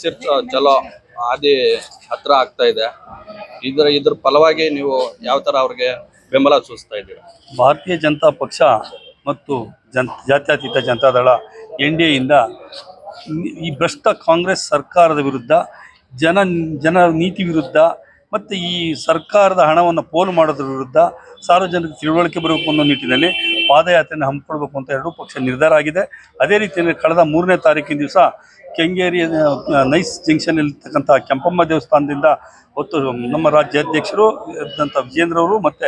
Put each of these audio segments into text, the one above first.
ಚಲೋ ಆದಿ ಹತ್ರ ಆಗ್ತಾ ಇದೆ. ಇದ್ರ ಫಲವಾಗಿ ನೀವು ಯಾವ ತರ ಅವ್ರಿಗೆ ಬೆಂಬಲ ಸೂಚಿಸ್ತಾ ಇದ್ದೀರಾ? ಭಾರತೀಯ ಜನತಾ ಪಕ್ಷ ಮತ್ತು ಜಾತ್ಯತೀತ ಜನತಾದಳ NDA ಇಂದ ಈ ಭ್ರಷ್ಟ ಕಾಂಗ್ರೆಸ್ ಸರ್ಕಾರದ ವಿರುದ್ಧ, ಜನ ನೀತಿ ವಿರುದ್ಧ ಮತ್ತು ಈ ಸರ್ಕಾರದ ಹಣವನ್ನು ಪೋಲು ಮಾಡೋದ್ರ ವಿರುದ್ಧ ಸಾರ್ವಜನಿಕ ತಿಳುವಳಿಕೆ ಬರಬೇಕು ಅನ್ನೋ ನಿಟ್ಟಿನಲ್ಲಿ ಪಾದಯಾತ್ರೆಯನ್ನು ಹಮ್ಮಿಕೊಳ್ಬೇಕು ಅಂತ ಎರಡೂ ಪಕ್ಷ ನಿರ್ಧಾರ ಆಗಿದೆ. ಅದೇ ರೀತಿಯಲ್ಲಿ ಕಳೆದ 3ನೇ ತಾರೀಕಿನ ದಿವಸ ಕೆಂಗೇರಿ ನೈಸ್ ಜಂಕ್ಷನ್ ಇರ್ತಕ್ಕಂಥ ಕೆಂಪಮ್ಮ ದೇವಸ್ಥಾನದಿಂದ ಹೊತ್ತು ನಮ್ಮ ರಾಜ್ಯಾಧ್ಯಕ್ಷರು ಇದ್ದಂಥ ವಿಜೇಂದ್ರ ಅವರು ಮತ್ತು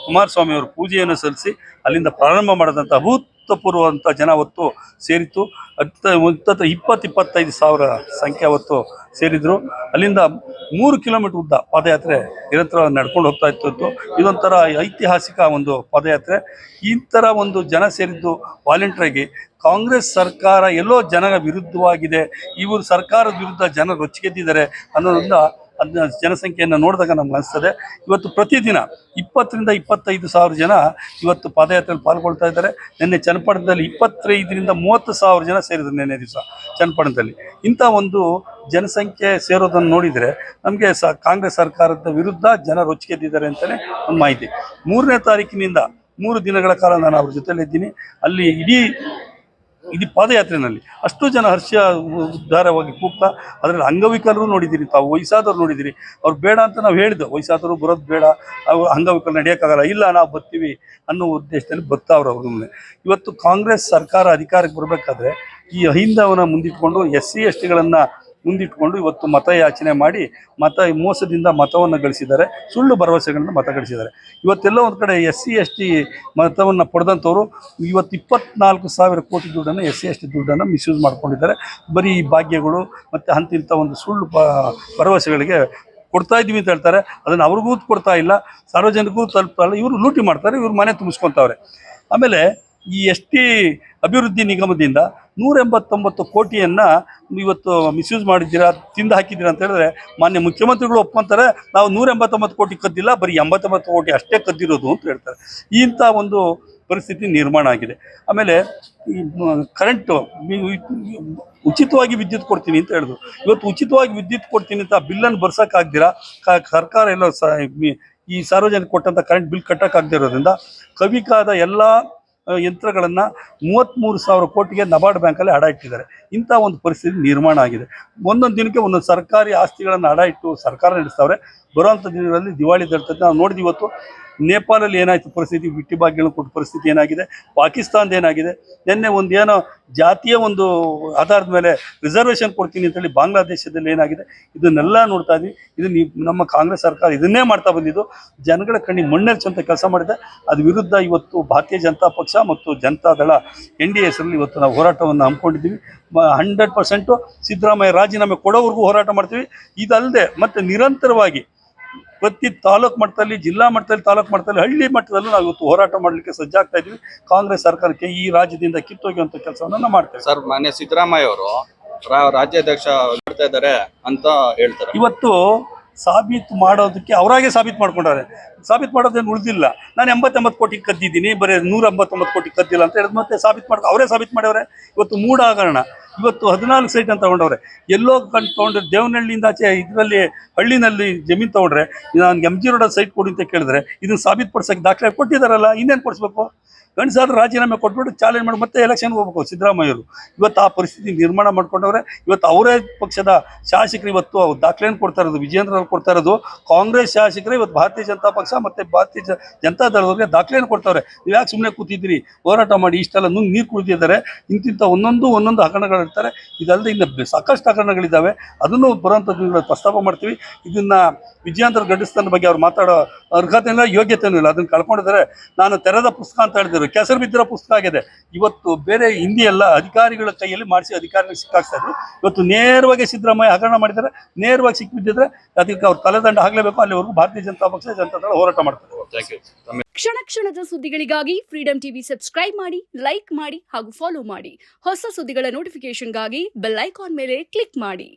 ಕುಮಾರಸ್ವಾಮಿ ಅವರು ಪೂಜೆಯನ್ನು ಸಲ್ಲಿಸಿ ಅಲ್ಲಿಂದ ಪ್ರಾರಂಭ ಮಾಡಿದಂಥ ಅಭೂತಪೂರ್ವವಂಥ ಜನ ಹೊತ್ತು ಸೇರಿತ್ತು. 20-25 ಸಾವಿರ ಸಂಖ್ಯೆ ಹೊತ್ತು ಸೇರಿದ್ರು. ಅಲ್ಲಿಂದ 3 ಕಿಲೋಮೀಟರ್ ಉದ್ದ ಪಾದಯಾತ್ರೆ ನಿರಂತರವಾಗಿ ನಡ್ಕೊಂಡು ಹೋಗ್ತಾ ಇತ್ತು. ಇದೊಂಥರ ಐತಿಹಾಸಿಕ ಒಂದು ಪಾದಯಾತ್ರೆ. ಈ ಥರ ಒಂದು ಜನ ಸೇರಿದ್ದು ವಾಲಂಟ್ರಾಗಿ ಕಾಂಗ್ರೆಸ್ ಸರ್ಕಾರ ಎಲ್ಲೋ ಜನರ ವಿರುದ್ಧವಾಗಿದೆ, ಇವರು ಸರ್ಕಾರದ ವಿರುದ್ಧ ಜನ ರೊಚ್ಚಿಗೆದ್ದಿದ್ದಾರೆ ಅನ್ನೋದ್ರಿಂದ ಅದನ್ನ ಜನಸಂಖ್ಯೆಯನ್ನು ನೋಡಿದಾಗ ನಮ್ಗೆ ಅನಿಸ್ತದೆ. ಇವತ್ತು ಪ್ರತಿದಿನ 20-25 ಸಾವಿರ ಜನ ಇವತ್ತು ಪಾದಯಾತ್ರೆಯಲ್ಲಿ ಪಾಲ್ಗೊಳ್ತಾ ಇದ್ದಾರೆ. ನಿನ್ನೆ ಚನ್ನಪಟ್ಟಣದಲ್ಲಿ 25-30 ಸಾವಿರ ಜನ ಸೇರಿದ್ರು ನಿನ್ನೆ ದಿವಸ ಚನ್ನಪಟ್ಟಣದಲ್ಲಿ. ಇಂಥ ಒಂದು ಜನಸಂಖ್ಯೆ ಸೇರೋದನ್ನು ನೋಡಿದರೆ ನಮಗೆ ಕಾಂಗ್ರೆಸ್ ಸರ್ಕಾರದ ವಿರುದ್ಧ ಜನ ರೊಚ್ಚಿಗೆದ್ದಿದ್ದಾರೆ ಅಂತಲೇ ಒಂದು ಮಾಹಿತಿ. 3ನೇ ತಾರೀಕಿನಿಂದ 3 ದಿನಗಳ ಕಾಲ ನಾನು ಅವ್ರ ಜೊತೆಲಿದ್ದೀನಿ. ಅಲ್ಲಿ ಇಡೀ ಪಾದಯಾತ್ರೆಯಲ್ಲಿ ಅಷ್ಟು ಜನ ಹರ್ಷ ಉದ್ಧಾರವಾಗಿ ಕೂಗ್ತಾ, ಅದರಲ್ಲಿ ಅಂಗವಿಕಲರು ನೋಡಿದ್ದೀರಿ, ತಾವು ವಯಸ್ಸಾದವ್ರು ನೋಡಿದ್ದೀರಿ. ಅವ್ರು ಬೇಡ ಅಂತ ನಾವು ಹೇಳಿದ್ದು, ವಯಸ್ಸಾದವರು ಬರೋದು ಬೇಡ, ಅವ್ರು ಅಂಗವಿಕಲ ನಡೆಯೋಕ್ಕಾಗಲ್ಲ, ಇಲ್ಲ ನಾವು ಬರ್ತೀವಿ ಅನ್ನೋ ಉದ್ದೇಶದಲ್ಲಿ ಬರ್ತಾವ್ರು ಅವ್ರ. ಇವತ್ತು ಕಾಂಗ್ರೆಸ್ ಸರ್ಕಾರ ಅಧಿಕಾರಕ್ಕೆ ಬರಬೇಕಾದ್ರೆ ಈ ಅಹಿಂದವನ್ನ ಮುಂದಿಟ್ಕೊಂಡು SC STಗಳನ್ನು ಮುಂದಿಟ್ಕೊಂಡು ಇವತ್ತು ಮತಯಾಚನೆ ಮಾಡಿ ಮೋಸದಿಂದ ಮತವನ್ನು ಗಳಿಸಿದ್ದಾರೆ, ಸುಳ್ಳು ಭರವಸೆಗಳನ್ನು ಮತ ಗಳಿಸಿದ್ದಾರೆ. ಇವತ್ತೆಲ್ಲ ಒಂದು ಕಡೆ SC ST ಮತವನ್ನು ಪಡೆದಂಥವ್ರು ಇವತ್ತು 24,000 ಕೋಟಿ ದುಡ್ಡನ್ನು SC ST ದುಡ್ಡನ್ನು ಮಿಸ್ಯೂಸ್ ಮಾಡ್ಕೊಂಡಿದ್ದಾರೆ. ಬರೀ ಭಾಗ್ಯಗಳು ಮತ್ತು ಅಂತಿಂಥ ಒಂದು ಸುಳ್ಳು ಭರವಸೆಗಳಿಗೆ ಕೊಡ್ತಾ ಇದ್ದೀವಿ ಅಂತ ಹೇಳ್ತಾರೆ. ಅದನ್ನು ಅವ್ರಿಗೂ ಕೊಡ್ತಾ ಇಲ್ಲ, ಸಾರ್ವಜನಿಕರಿಗೂ ತಲುಪ್ತಾ ಇಲ್ಲ. ಇವರು ಲೂಟಿ ಮಾಡ್ತಾರೆ, ಇವ್ರು ಮನೆ ತುಂಬಿಸ್ಕೊತಾವ್ರೆ. ಆಮೇಲೆ ಈ ST ಅಭಿವೃದ್ಧಿ ನಿಗಮದಿಂದ 189 ಕೋಟಿಯನ್ನು ಇವತ್ತು ಮಿಸ್ಯೂಸ್ ಮಾಡಿದ್ದೀರಾ, ತಿಂದು ಹಾಕಿದ್ದೀರಾ ಅಂತ ಹೇಳಿದ್ರೆ ಮಾನ್ಯ ಮುಖ್ಯಮಂತ್ರಿಗಳು ಒಪ್ಕೊಂತಾರೆ, ನಾವು 189 ಕೋಟಿ ಕದ್ದಿಲ್ಲ, ಬರೀ 89 ಕೋಟಿ ಅಷ್ಟೇ ಕದ್ದಿರೋದು ಅಂತ ಹೇಳ್ತಾರೆ. ಇಂಥ ಒಂದು ಪರಿಸ್ಥಿತಿ ನಿರ್ಮಾಣ ಆಗಿದೆ. ಆಮೇಲೆ ಈ ಕರೆಂಟು ಉಚಿತವಾಗಿ ವಿದ್ಯುತ್ ಕೊಡ್ತೀನಿ ಅಂತ ಹೇಳಿದ್ರು. ಇವತ್ತು ಉಚಿತವಾಗಿ ವಿದ್ಯುತ್ ಕೊಡ್ತೀನಿ ಅಂತ ಬಿಲ್ಲನ್ನು ಬರ್ಸೋಕ್ಕಾಗ್ದಿರಾ ಸರ್ಕಾರ ಎಲ್ಲ ಈ ಸಾರ್ವಜನಿಕ ಕೊಟ್ಟಂಥ ಕರೆಂಟ್ ಬಿಲ್ ಕಟ್ಟೋಕ್ಕಾಗದೇ ಇರೋದ್ರಿಂದ ಕವಿಕಾದ ಎಲ್ಲ ಯಂತ್ರಗಳನ್ನು 33,000 ಕೋಟಿಗೆ ನಬಾರ್ಡ್ ಬ್ಯಾಂಕಲ್ಲಿ ಅಡ ಇಟ್ಟಿದ್ದಾರೆ. ಇಂಥ ಒಂದು ಪರಿಸ್ಥಿತಿ ನಿರ್ಮಾಣ ಆಗಿದೆ. ಒಂದೊಂದು ದಿನಕ್ಕೆ ಒಂದೊಂದು ಸರ್ಕಾರಿ ಆಸ್ತಿಗಳನ್ನು ಅಡ ಇಟ್ಟು ಸರ್ಕಾರ ನಡೆಸ್ತಾವ್ರೆ. ಬರುವಂಥ ದಿನಗಳಲ್ಲಿ ದಿವಾಳಿ ದರ್ತದೆ. ನಾವು ನೋಡಿದ್ವಿ ಇವತ್ತು ನೇಪಾಳಲ್ಲಿ ಏನಾಯಿತು ಪರಿಸ್ಥಿತಿ, ಬಿಟ್ಟಿ ಭಾಗ್ಯಗಳನ್ನು ಕೊಟ್ಟ ಪರಿಸ್ಥಿತಿ ಏನಾಗಿದೆ, ಪಾಕಿಸ್ತಾನದ ಏನಾಗಿದೆ, ನಿನ್ನೆ ಒಂದು ಏನೋ ಜಾತಿಯ ಒಂದು ಆಧಾರದ ಮೇಲೆ ರಿಸರ್ವೇಷನ್ ಕೊಡ್ತೀನಿ ಅಂತೇಳಿ ಬಾಂಗ್ಲಾದೇಶದಲ್ಲಿ ಏನಾಗಿದೆ, ಇದನ್ನೆಲ್ಲ ನೋಡ್ತಾ ಇದ್ವಿ. ಇದನ್ನು ನಮ್ಮ ಕಾಂಗ್ರೆಸ್ ಸರ್ಕಾರ ಇದನ್ನೇ ಮಾಡ್ತಾ ಬಂದಿದ್ದು, ಜನಗಳ ಕಣ್ಣಿಗೆ ಮಣ್ಣೆರ್ಚುವಂಥ ಕೆಲಸ ಮಾಡಿದೆ. ಅದ್ರ ವಿರುದ್ಧ ಇವತ್ತು ಭಾರತೀಯ ಜನತಾ ಪಕ್ಷ ಮತ್ತು ಜನತಾದಳ NDA ಹೆಸರಲ್ಲಿ ಇವತ್ತು ನಾವು ಹೋರಾಟವನ್ನು ಹಮ್ಮಿಕೊಂಡಿದ್ದೀವಿ. 100% ಸಿದ್ದರಾಮಯ್ಯ ರಾಜೀನಾಮೆ ಕೊಡೋವರೆಗೂ ಹೋರಾಟ ಮಾಡ್ತೀವಿ. ಇದಲ್ಲದೆ ಮತ್ತು ನಿರಂತರವಾಗಿ ಪ್ರತಿ ತಾಲೂಕು ಮಟ್ಟದಲ್ಲಿ, ಜಿಲ್ಲಾ ಮಟ್ಟದಲ್ಲಿ, ತಾಲೂಕು ಮಟ್ಟದಲ್ಲಿ, ಹಳ್ಳಿ ಮಟ್ಟದಲ್ಲೂ ನಾವು ಇವತ್ತು ಹೋರಾಟ ಮಾಡಲಿಕ್ಕೆ ಸಜ್ಜಾಗ್ತಾ ಇದ್ವಿ. ಕಾಂಗ್ರೆಸ್ ಸರ್ಕಾರಕ್ಕೆ ಈ ರಾಜ್ಯದಿಂದ ಕಿತ್ತೊಗೆಯುವಂಥ ಕೆಲಸವನ್ನು ನಾವು ಮಾಡ್ತೇವೆ. ಸರ್, ಮಾನ್ಯ ಸಿದ್ದರಾಮಯ್ಯ ಅವರು ರಾಜ್ಯಾಧ್ಯಕ್ಷ ಮಾಡ್ತಾ ಇದ್ದಾರೆ ಅಂತ ಹೇಳ್ತಾರೆ. ಇವತ್ತು ಸಾಬೀತು ಮಾಡೋದಕ್ಕೆ ಅವರಾಗೆ ಸಾಬೀತು ಮಾಡ್ಕೊಂಡಾರೆ. ಸಾಬೀತು ಮಾಡೋದೇನು ಉಳಿದಿಲ್ಲ. ನಾನು 89 ಕೋಟಿ ಕದ್ದಿದ್ದೀನಿ, ಬರೀ 189 ಕೋಟಿ ಕದ್ದಿಲ್ಲ ಅಂತ ಹೇಳಿದ್ ಮತ್ತೆ ಸಾಬೀತು ಅವರೇ ಸಾಬೀತು ಮಾಡ್ಯವ್ರೆ. ಇವತ್ತು ಮೂಢ ಹಗರಣ, ಇವತ್ತು 14 ಸೈಟ್ ಅಂತ ತಗೊಂಡವ್ರೆ. ಎಲ್ಲೋ ತೊಗೊಂಡ್ರೆ ದೇವನಹಳ್ಳಿಯಿಂದ ಆಚೆ ಇದರಲ್ಲಿ ಹಳ್ಳಿನಲ್ಲಿ ಜಮೀನು ತೊಗೊಂಡ್ರೆ ನಾನು MG ರೋಡಲ್ಲಿ ಸೈಟ್ ಕೊಡಿ ಅಂತ ಕೇಳಿದ್ರೆ ಇದನ್ನು ಸಾಬೀತುಪಡಿಸೋಕೆ ದಾಖಲೆ ಕೊಟ್ಟಿದ್ದಾರಲ್ಲ, ಇನ್ನೇನು ಕೊಡಿಸ್ಬೇಕು? ಗಂಡಸಾದ್ರೆ ರಾಜೀನಾಮೆ ಕೊಟ್ಬಿಟ್ಟು ಚಾಲೆಂಜ್ ಮಾಡಿ ಮತ್ತೆ ಎಲೆಕ್ಷನ್ಗೆ ಹೋಗ್ಬೇಕು ಸಿದ್ದರಾಮಯ್ಯರು. ಇವತ್ತು ಆ ಪರಿಸ್ಥಿತಿ ನಿರ್ಮಾಣ ಮಾಡ್ಕೊಂಡವ್ರೆ. ಇವತ್ತು ಅವರೇ ಪಕ್ಷದ ಶಾಸಕರು ಇವತ್ತು ದಾಖಲೆಯನ್ನು ಕೊಡ್ತಾ ಇರೋದು, ವಿಜೇಂದ್ರ ಅವ್ರು ಕೊಡ್ತಾ ಇರೋದು. ಕಾಂಗ್ರೆಸ್ ಶಾಸಕರೇ ಇವತ್ತು ಭಾರತೀಯ ಜನತಾ ಪಕ್ಷ ಮತ್ತು ಭಾರತೀಯ ಜನತಾ ದಳದವ್ರಿಗೆ ದಾಖಲೆಯನ್ನು ಕೊಡ್ತಾವ್ರೆ. ನೀವು ಯಾಕೆ ಸುಮ್ಮನೆ ಕೂತಿದ್ದೀರಿ, ಹೋರಾಟ ಮಾಡಿ, ಇಷ್ಟೆಲ್ಲ ನೀರು ಕುಡಿದಿದ್ದಾರೆ. ಇಂತಿಂಥ ಒಂದೊಂದು ಹಗರಣಗಳಿರ್ತಾರೆ. ಇದಲ್ಲದೆ ಇನ್ನು ಸಾಕಷ್ಟು ಹಗರಣಗಳಿದ್ದಾವೆ. ಅದನ್ನು ಬರುವಂಥದ್ದು ಪ್ರಸ್ತಾಪ ಮಾಡ್ತೀವಿ. ಇದನ್ನು ವಿಜಯೇಂದ್ರ ಗಡ್ಡಿಸ್ತಾನ ಬಗ್ಗೆ ಅವ್ರು ಮಾತಾಡೋ ಅರ್ಹತೆ ಇಲ್ಲ, ಯೋಗ್ಯತೆಯೂ ಇಲ್ಲ. ಅದನ್ನು ಕಳ್ಕೊಂಡಿದ್ದಾರೆ. ನಾನು ತೆರೆದ ಪುಸ್ತಕ ಅಂತ ಹೇಳಿದ್ರು, ಕೆಸರು ಬಿದ್ದಿರೋ ಪುಸ್ತಕ ಆಗಿದೆ. ಇವತ್ತು ಬೇರೆ ಹಿಂದಿ ಎಲ್ಲ ಅಧಿಕಾರಿಗಳ ಕೈಯಲ್ಲಿ ಮಾಡಿಸಿ ಅಧಿಕಾರಿಗಳಿಗೆ ಸಿಕ್ಕಾಕ್ತಾ ಇದ್ರು. ಇವತ್ತು ನೇರವಾಗಿ ಸಿದ್ದರಾಮಯ್ಯ ಹಗರಣ ಮಾಡಿದ್ದಾರೆ. ನೇರವಾಗಿ ಸಿಕ್ಕಿಬಿದ್ದಿದ್ರೆ ಅದಕ್ಕೆ ಅವ್ರು ತಲೆದಂಡ ಆಗಲೇಬೇಕು. ಅಲ್ಲಿವರೆಗೂ ಭಾರತೀಯ ಜನತಾ ಪಕ್ಷ ಜನತಾದಳ ಹೋರಾಟ ಮಾಡ್ತಾರೆ. ಕ್ಷಣ ಕ್ಷಣದ ಸುದ್ದಿಗಳಿಗಾಗಿ ಫ್ರೀಡಂ ಟಿವಿ ಸಬ್ಸ್ಕ್ರೈಬ್ ಮಾಡಿ, ಲೈಕ್ ಮಾಡಿ ಹಾಗೂ ಫಾಲೋ ಮಾಡಿ. ಹೊಸ ಸುದ್ದಿಗಳ ನೋಟಿಫಿಕೇಶನ್ಗಾಗಿ ಬೆಲ್ ಐಕಾನ್ ಮೇಲೆ ಕ್ಲಿಕ್ ಮಾಡಿ.